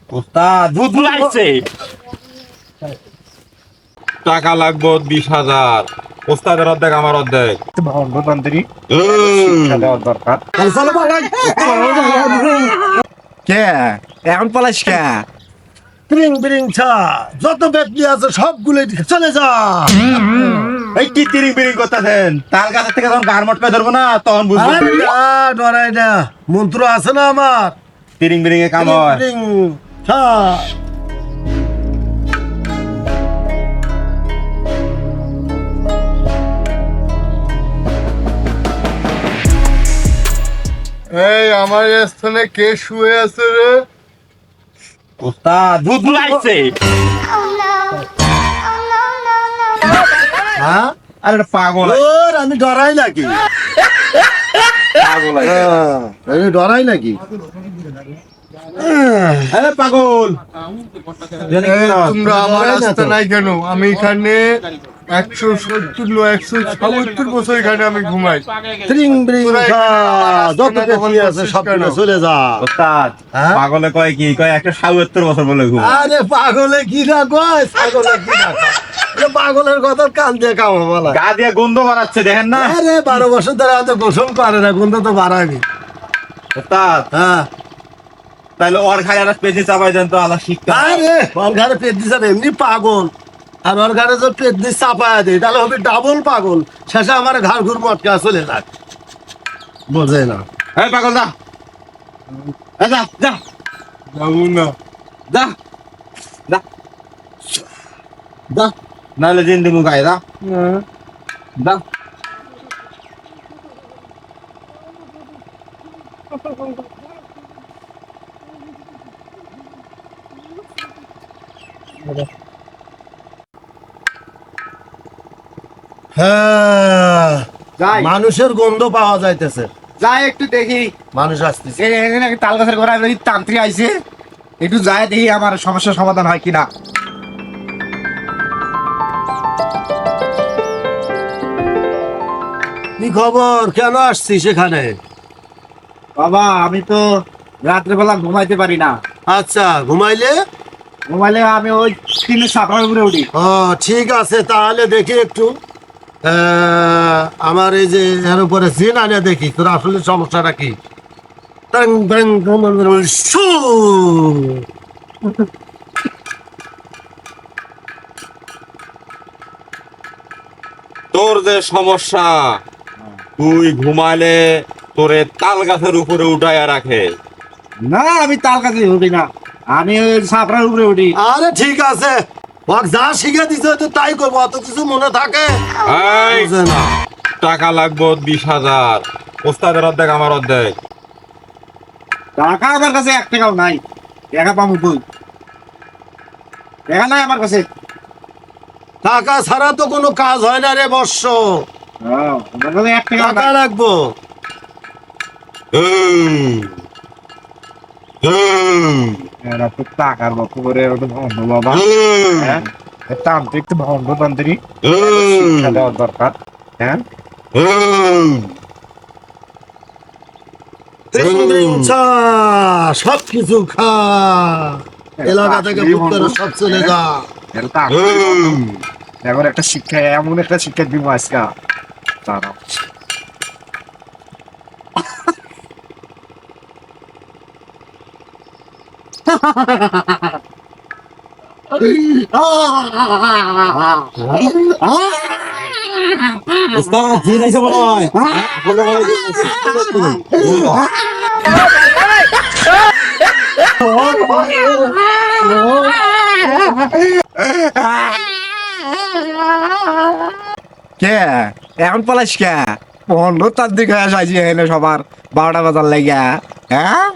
ওস্তাদ দুধ লাগছে, টাকা লাগবে 20,000। ওস্তাদের অর্ধেক আমার অর্ধেক। দরকার কে এখন পলাশ কে বিরিং বিরিং ছা যত বেতনি আছে সবগুলো চলে যা। এই কি তিরিং বিরিং করতেছেন? তার কাছ থেকে যখন গারমট পে ধরবো না তখন বুঝবো আরে না, ডরাই না, মন্ত্র আছে না আমার। তিরিং বিরিং এ কাম হয়। বিরিং ছা এই আমার স্থানে কে শুয়ে আছে রে? ওস্তাদ দুধ লাগছে। হ্যাঁ আরে এটা পাগল, ওর আমি ডরাই নাকি? পাগল আমি ডরাই নাকি? আরে পাগল। এই তোমরা আমার আস্তানায় কেন? আমি এখানে 170 বছর এখানে আমি ঘুমাই। বিরিং বিরিং ছা যত বেতনি আছে সবগুলো চলে যা। ওস্তাদ হ্যাঁ? পাগলে কয় কি কয় 170 বছর বলে ঘুম। আরে পাগলে কি না কয়, ছাগলে কি না কয়। এ পাগলের কথা কান দিয়ে কামা বলা। গা দিয়ে গন্ধ বাড়াচ্ছে দেখেন না। আরে 12 বছর ধরে হয়তো গোসল পারে না, গন্ধ তো বাড়াবি। ওস্তাদ হ্যাঁ তাহলে ওর খাই আর পেছে চাপাই দেন তো আলা শিক্ষা। আরে ওর ঘরে পেট দিছে না, এমনি পাগল। আর ওর ঘরে যে পেট দিয়ে চাপায় দেয় তাহলে হবে ডাবল পাগল। শেষে আমার ঘাড় ঘুর মটকা চলে যাক, বোঝে না। এই পাগল যা, এই যা যা যাবো না। যা যা যা, নাহলে জিন্দি মুখাই যা যা। হ্যাঁ যাই মানুষের গন্ধ পাওয়া যাইতেছে, যাই একটু দেখি মানুষ আসতেছে। এখানে তাল গাছের গোড়ায় তান্ত্রিক আইছে, একটু যায় দেখি আমার সমস্যার সমাধান হয় কিনা। কি খবর, কেন আসছিস সেখানে? বাবা আমি তো রাত্রেবেলা ঘুমাইতে পারি না, আচ্ছা ঘুমাইলে? ঘুমাইলে আমি ওই তিনের সাপড়ার উপরে উঠি। ও ঠিক আছে, তাহলে দেখি একটু আমার এই যে এর উপরে জিন আনে দেখি তোর আসলে সমস্যাটা কি। টাং ব্যাং ব্যাং ব্যাং ব্যাং, শু। তোর যে সমস্যা, তুই ঘুমাইলে তোরে তাল গাছের উপরে উঠাইয়া রাখে। না আমি তাল গাছে উঠি না, আমি ওই সাপড়ার উপরে উঠি। আরে ঠিক আছে, ওকে যা শিখে দিছে তো তাই করবো, অত কিছু মনে থাকে এই বুঝে না। টাকা লাগবে 20,000। ওস্তাদের অর্ধেক আমার অর্ধেক। টাকা আমার কাছে 1 টাকাও নাই, টাকা পাবো কই? টাকা নাই আমার কাছে। টাকা ছাড়া তো কোনো কাজ হয় না রে বর্ষ, আমার কাছে 1 টাকাও টাকা নাই। রাখবো। এরা তো টাকার মতো করে ওটা ভণ্ড বাবা, হ্যাঁ তান্ত্রিক তো ভণ্ড তান্ত্রিক, শিক্ষা দেওয়ার দরকার। হ্যাঁ সব কিছু খা, এলাকা থেকে ভুক্তরা সব চলে যা। এটা তো এখন একটা শিক্ষা, এমন একটা শিক্ষা দিব আজকা তারা। ওস্তাদ জিন আইছে মনে হয়। বলে বলে জিন আইছে। কে এখন পলাশ কে ভণ্ড তান্ত্রিক হয়ে সাইছি এনে সবার 12টা বাজার লাগিয়া। হ্যাঁ